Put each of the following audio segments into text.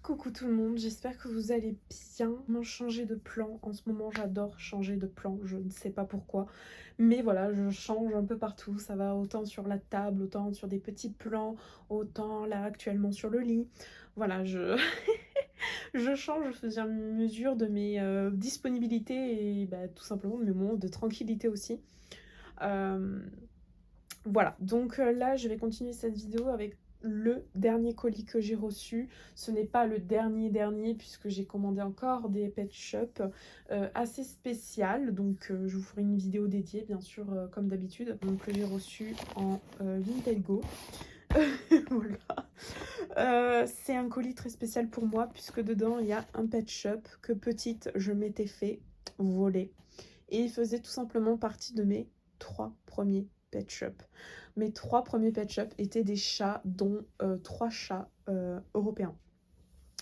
Coucou tout le monde, j'espère que vous allez bien. Changer de plan, en ce moment j'adore changer de plan, je ne sais pas pourquoi. Mais voilà, je change un peu partout, ça va autant sur la table, autant sur des petits plans, autant là actuellement sur le lit. Voilà, je change au fur et à mesure de mes disponibilités et bah, tout simplement de mes moments de tranquillité aussi. Euh, voilà, donc là, je vais continuer cette vidéo avec le dernier colis que j'ai reçu. Ce n'est pas le dernier puisque j'ai commandé encore des pet shop assez spéciales. Donc je vous ferai une vidéo dédiée bien sûr comme d'habitude. Donc que j'ai reçu en Vinted Go. Voilà. C'est un colis très spécial pour moi puisque dedans il y a un pet shop que petite je m'étais fait voler. Et il faisait tout simplement partie de mes 3 premiers pet shops. Mes 3 premiers pet shops étaient des chats, dont 3 chats européens.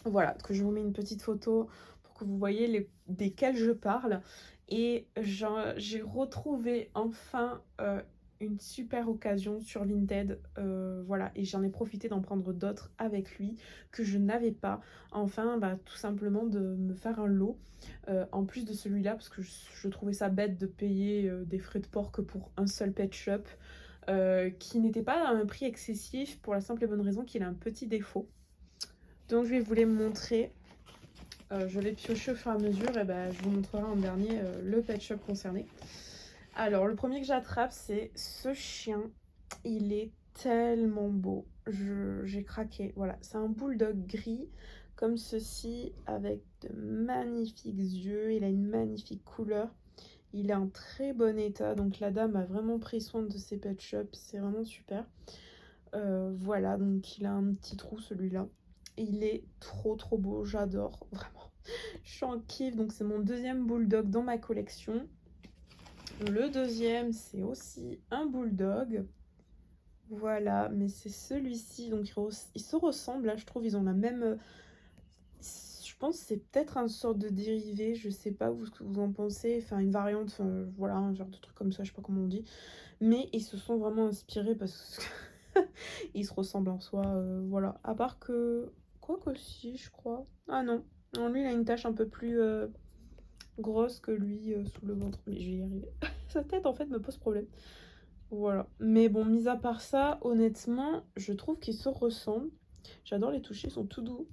Voilà, que je vous mets une petite photo pour que vous voyez desquels je parle. Et j'ai retrouvé enfin une super occasion sur Vinted. Voilà, et j'en ai profité d'en prendre d'autres avec lui que je n'avais pas. Enfin, bah, tout simplement de me faire un lot. En plus de celui-là, parce que je trouvais ça bête de payer des frais de port que pour un seul pet shop, qui n'était pas à un prix excessif pour la simple et bonne raison qu'il a un petit défaut. Donc je vais vous les montrer. Je vais piocher au fur et à mesure et ben, je vous montrerai en dernier le pet shop concerné. Alors le premier que j'attrape, c'est ce chien. Il est tellement beau. J'ai craqué. Voilà, c'est un bulldog gris comme ceci avec de magnifiques yeux. Il a une magnifique couleur. Il est en très bon état. Donc la dame a vraiment pris soin de ses pet shops. C'est vraiment super. Voilà, donc il a un petit trou celui-là. Il est trop beau, j'adore, vraiment. Je suis en kiff, donc c'est mon deuxième bulldog dans ma collection. Le deuxième, c'est aussi un bulldog. Voilà, mais c'est celui-ci, donc ils se ressemblent, là, je trouve, ils ont la même... Je pense que c'est peut-être un sorte de dérivé, je sais pas vous, ce que vous en pensez, enfin une variante, voilà, un genre de truc comme ça, je sais pas comment on dit. Mais ils se sont vraiment inspirés parce que ils se ressemblent en soi, voilà. À part que, quoi que si, je crois. Ah non, non, lui il a une tache un peu plus grosse que lui sous le ventre, mais je vais y arriver. Sa tête en fait me pose problème. Voilà. Mais bon, mis à part ça, honnêtement, je trouve qu'ils se ressemblent. J'adore les toucher, ils sont tout doux.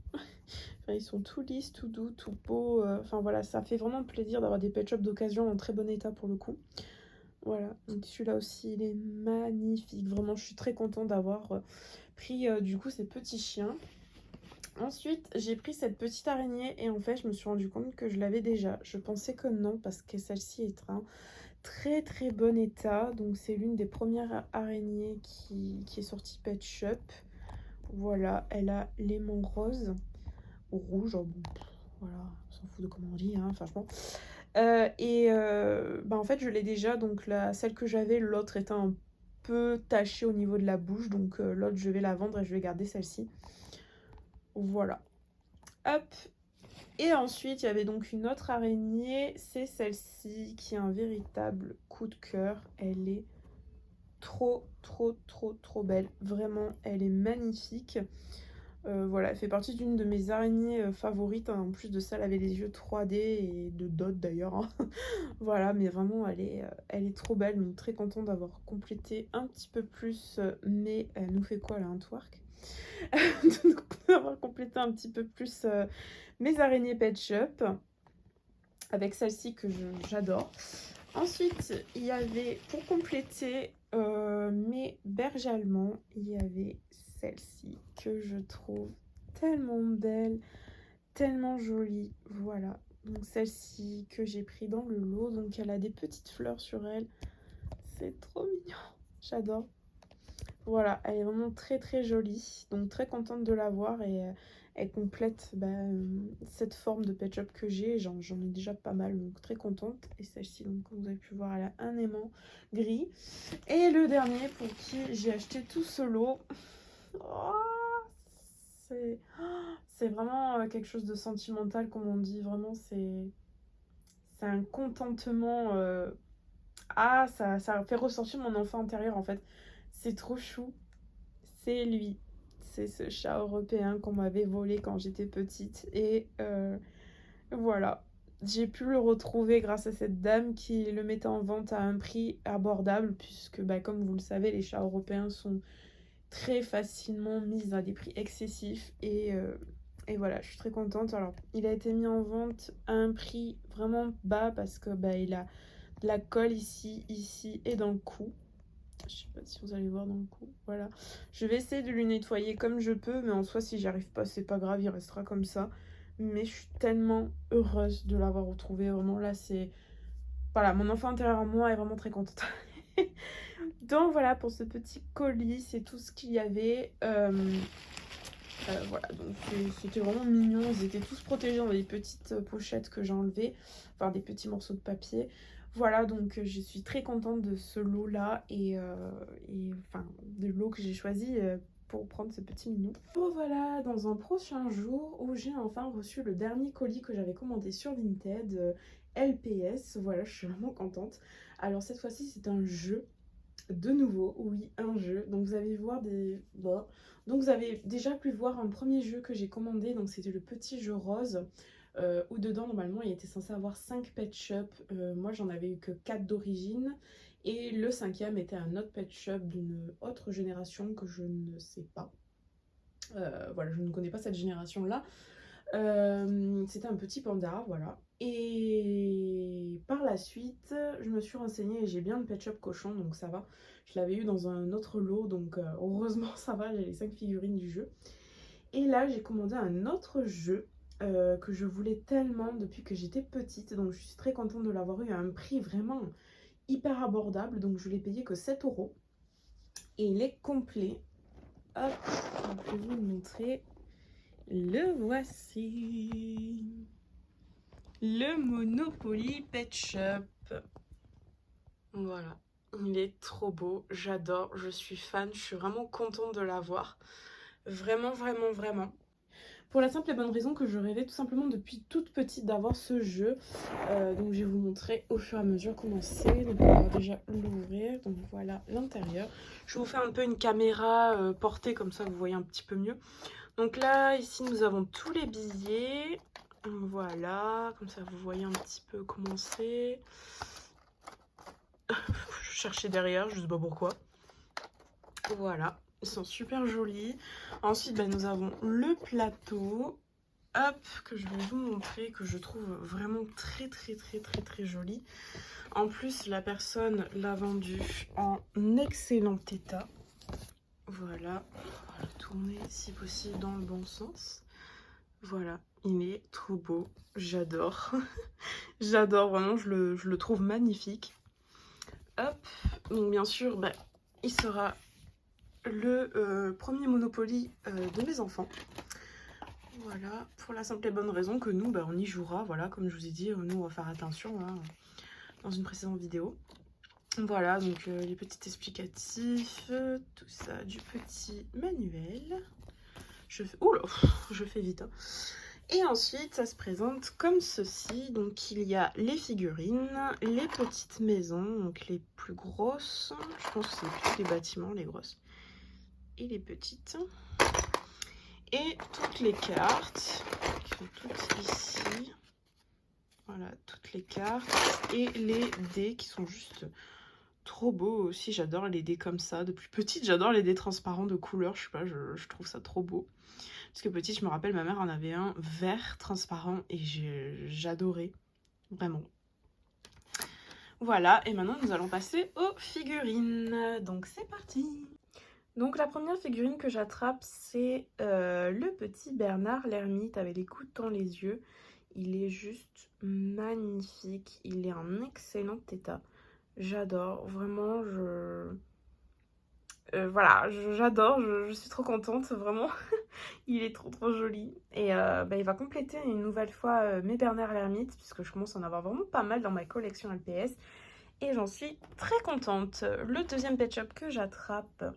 Enfin, ils sont tout lisses, tout doux, tout beaux. Enfin voilà, ça fait vraiment plaisir d'avoir des pet shops d'occasion en très bon état pour le coup. Voilà, donc celui-là aussi, il est magnifique. Vraiment, je suis très contente d'avoir pris du coup ces petits chiens. Ensuite, j'ai pris cette petite araignée et en fait, je me suis rendu compte que je l'avais déjà. Je pensais que non, parce que celle-ci est un très bon état. Donc c'est l'une des premières araignées qui est sortie Pet Shop. Voilà, elle a l'aimant rose ou rouge. Oh, bon, voilà, on s'en fout de comment on dit, hein, franchement. Bah en fait, je l'ai déjà. Donc celle que j'avais, l'autre était un peu tachée au niveau de la bouche. Donc l'autre, je vais la vendre et je vais garder celle-ci. Voilà. Hop. Et ensuite, il y avait donc une autre araignée. C'est celle-ci qui est un véritable coup de cœur. Elle est trop belle. Vraiment, elle est magnifique. Voilà, elle fait partie d'une de mes araignées favorites, hein. En plus de ça, elle avait les yeux 3D et de dots d'ailleurs, hein. Voilà, mais vraiment, elle est trop belle. Donc très contente d'avoir complété un petit peu plus. Mais elle nous fait quoi là, un twerk? D'avoir complété un petit peu plus mes araignées Pet Shop. Avec celle-ci que j'adore. Ensuite, il y avait, pour compléter mes bergers allemands, il y avait celle-ci que je trouve tellement belle, tellement jolie. Voilà, donc celle-ci que j'ai pris dans le lot. Donc elle a des petites fleurs sur elle. C'est trop mignon, j'adore. Voilà, elle est vraiment très jolie. Donc très contente de l'avoir et elle complète cette forme de pet shop que j'ai. J'en ai déjà pas mal, donc très contente. Et celle-ci, donc comme vous avez pu voir, elle a un aimant gris. Et le dernier pour qui j'ai acheté tout ce lot. Oh, c'est vraiment quelque chose de sentimental, comme on dit. Vraiment, c'est un contentement. Ah, ça fait ressortir mon enfant intérieur en fait. C'est trop chou. C'est lui. c'est ce chat européen qu'on m'avait volé quand j'étais petite. Et voilà, j'ai pu le retrouver grâce à cette dame qui le mettait en vente à un prix abordable, puisque bah, comme vous le savez, les chats européens sont très facilement mis à des prix excessifs. Et voilà, je suis très contente. Alors, il a été mis en vente à un prix vraiment bas parce que bah, il a de la colle ici et dans le cou. Je sais pas si vous allez voir dans le cou. Voilà. Je vais essayer de lui nettoyer comme je peux, mais en soi, si j'y arrive pas, c'est pas grave, il restera comme ça. Mais je suis tellement heureuse de l'avoir retrouvé. Vraiment, là, c'est... Voilà, mon enfant intérieur à moi est vraiment très contente. Donc voilà pour ce petit colis, c'est tout ce qu'il y avait. Voilà, donc c'était vraiment mignon. Ils étaient tous protégés dans des petites pochettes que j'ai enlevées, enfin des petits morceaux de papier. Voilà, donc je suis très contente de ce lot-là et enfin de lot que j'ai choisi pour prendre ce petit minou. Bon voilà, dans un prochain jour où j'ai enfin reçu le dernier colis que j'avais commandé sur Vinted, LPS. Voilà, je suis vraiment contente. Alors cette fois-ci, c'est un jeu. De nouveau, oui, un jeu. Donc vous avez voir des... Bon. Donc vous avez déjà pu voir un premier jeu que j'ai commandé. Donc c'était le petit jeu rose. Où dedans, normalement, il était censé avoir 5 pet shops. Moi, j'en avais eu que 4 d'origine. Et le cinquième était un autre pet shop d'une autre génération que je ne sais pas. Voilà, je ne connais pas cette génération-là. C'était un petit panda, voilà. Et par la suite, je me suis renseignée et j'ai bien le Pet Shop cochon, donc ça va. Je l'avais eu dans un autre lot, donc heureusement ça va, j'ai les 5 figurines du jeu. Et là, j'ai commandé un autre jeu que je voulais tellement depuis que j'étais petite, donc je suis très contente de l'avoir eu à un prix vraiment hyper abordable, donc je l'ai payé que 7 €. Et il est complet. Hop, je vais vous le montrer. Le voici. Le Monopoly Pet Shop. Voilà, il est trop beau, j'adore, je suis fan, je suis vraiment contente de l'avoir. Vraiment, vraiment, vraiment. Pour la simple et bonne raison que je rêvais tout simplement depuis toute petite d'avoir ce jeu. Donc je vais vous montrer au fur et à mesure comment c'est. Donc on va déjà l'ouvrir. Donc voilà l'intérieur. Je vous fais un peu une caméra portée comme ça vous voyez un petit peu mieux. Donc là, ici nous avons tous les billets. Voilà, comme ça vous voyez un petit peu comment c'est. Je cherchais derrière, je sais pas pourquoi. Voilà, ils sont super jolis. Ensuite, nous avons le plateau. Hop, que je vais vous montrer, que je trouve vraiment très joli. En plus, la personne l'a vendu en excellent état. Voilà, on va le tourner si possible dans le bon sens. Voilà, il est trop beau, j'adore. J'adore, vraiment, je le trouve magnifique. Hop, donc bien sûr, il sera le premier Monopoly de mes enfants. Voilà, pour la simple et bonne raison que nous, on y jouera. Voilà, comme je vous ai dit, nous, on va faire attention hein, dans une précédente vidéo. Voilà, donc les petits explicatifs, tout ça, du petit manuel. Oula, je fais vite. Hein. Et ensuite, ça se présente comme ceci. Donc, il y a les figurines, les petites maisons, donc les plus grosses. Je pense que c'est plutôt les bâtiments, les grosses. Et les petites. Et toutes les cartes, qui sont toutes ici. Voilà, toutes les cartes. Et les dés qui sont juste trop beaux aussi. J'adore les dés comme ça. Depuis petite, j'adore les dés transparents de couleur. Je sais pas, je trouve ça trop beau. Parce que petite, je me rappelle, ma mère en avait un vert transparent et j'adorais. Vraiment. Voilà, et maintenant nous allons passer aux figurines. Donc c'est parti. Donc la première figurine que j'attrape, c'est le petit Bernard l'ermite avec les coups dans les yeux. Il est juste magnifique. Il est en excellent état. J'adore. Vraiment, voilà, j'adore. Je suis trop contente, vraiment. Il est trop joli. Et il va compléter une nouvelle fois mes Bernard l'ermite, puisque je commence à en avoir vraiment pas mal dans ma collection LPS. Et j'en suis très contente. Le deuxième pet shop que j'attrape,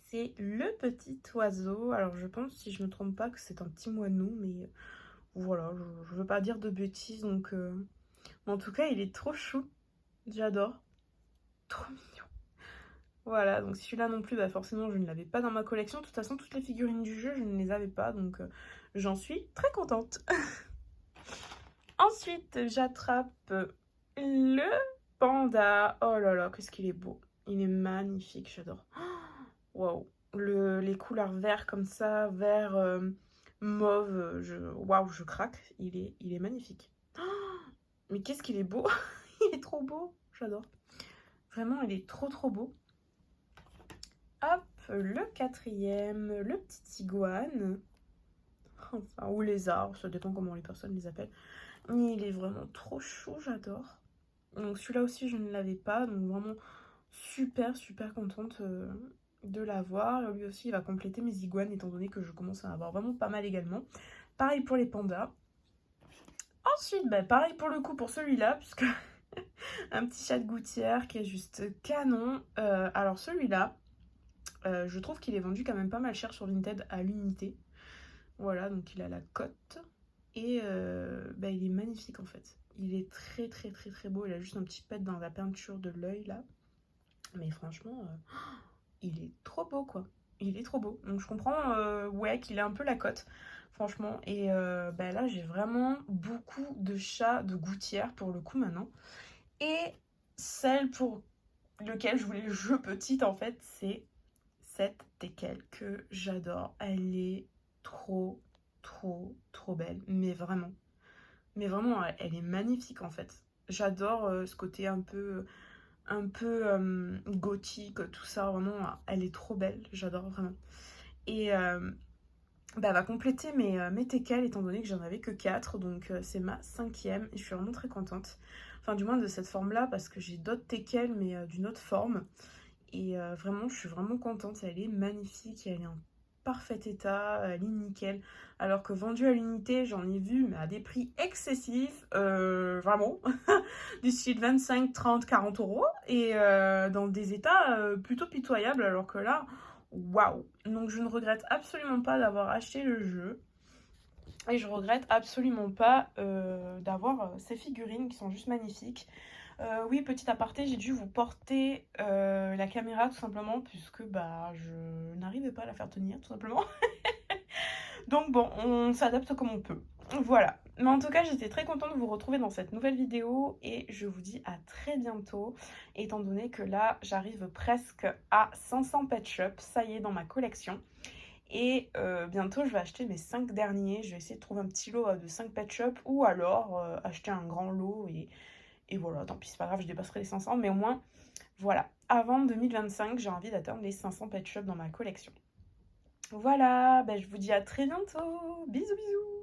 c'est le petit oiseau. Alors je pense, si je me trompe pas, que c'est un petit moineau, mais voilà, je veux pas dire de bêtises. Donc, en tout cas, il est trop chou. J'adore. Trop mignon. Voilà, donc celui-là non plus, bah forcément je ne l'avais pas dans ma collection. De toute façon, toutes les figurines du jeu, je ne les avais pas, donc j'en suis très contente. Ensuite, j'attrape le panda. Oh là là, qu'est-ce qu'il est beau. Il est magnifique, j'adore. Waouh. Les couleurs vert comme ça, vert mauve, waouh, je craque. Il est magnifique. Mais qu'est-ce qu'il est beau. Il est trop beau, j'adore. Vraiment, il est trop beau. Hop, le quatrième, le petit iguane. Enfin, ou lézard, ça dépend comment les personnes les appellent. Il est vraiment trop chou, j'adore. Donc celui-là aussi, je ne l'avais pas. Donc vraiment super contente de l'avoir. Lui aussi, il va compléter mes iguanes, étant donné que je commence à en avoir vraiment pas mal également. Pareil pour les pandas. Ensuite, bah, pareil pour le coup pour celui-là, puisque un petit chat de gouttière qui est juste canon. Alors celui-là, je trouve qu'il est vendu quand même pas mal cher sur Vinted à l'unité. Voilà, donc il a la cote. Et bah, il est magnifique en fait. Il est très beau. Il a juste un petit pet dans la peinture de l'œil là. Mais franchement, il est trop beau quoi. Il est trop beau. Donc je comprends ouais, qu'il ait un peu la cote. Franchement. Et bah, là, j'ai vraiment beaucoup de chats de gouttière pour le coup maintenant. Et celle pour lequel je voulais jouer petite en fait, c'est cette teckel que j'adore. Elle est trop belle. Mais vraiment, elle est magnifique en fait. J'adore ce côté un peu gothique, tout ça. Vraiment, elle est trop belle. J'adore vraiment. Et bah, elle va compléter mes teckels étant donné que j'en avais que 4. Donc c'est ma 5e. Et je suis vraiment très contente. Enfin, du moins de cette forme-là parce que j'ai d'autres teckels mais d'une autre forme. Et vraiment, je suis vraiment contente. Elle est magnifique. Elle est en parfait état. Elle est nickel. Alors que vendue à l'unité, j'en ai vu mais à des prix excessifs. Vraiment. Du style 25, 30, 40 euros. Et dans des états plutôt pitoyables. Alors que là, waouh. Donc je ne regrette absolument pas d'avoir acheté le jeu. Et je regrette absolument pas d'avoir ces figurines qui sont juste magnifiques. Oui, petit aparté, j'ai dû vous porter la caméra tout simplement puisque bah, je n'arrivais pas à la faire tenir tout simplement. Donc bon, on s'adapte comme on peut. Voilà. Mais en tout cas, j'étais très contente de vous retrouver dans cette nouvelle vidéo et je vous dis à très bientôt, étant donné que là, j'arrive presque à 500 pet shops, ça y est, dans ma collection. Et bientôt, je vais acheter mes 5 derniers. Je vais essayer de trouver un petit lot de 5 pet shops ou alors acheter un grand lot et voilà, tant pis, c'est pas grave, je dépasserai les 500, mais au moins, voilà. Avant 2025, j'ai envie d'atteindre les 500 pet shops dans ma collection. Voilà, ben je vous dis à très bientôt. Bisous bisous.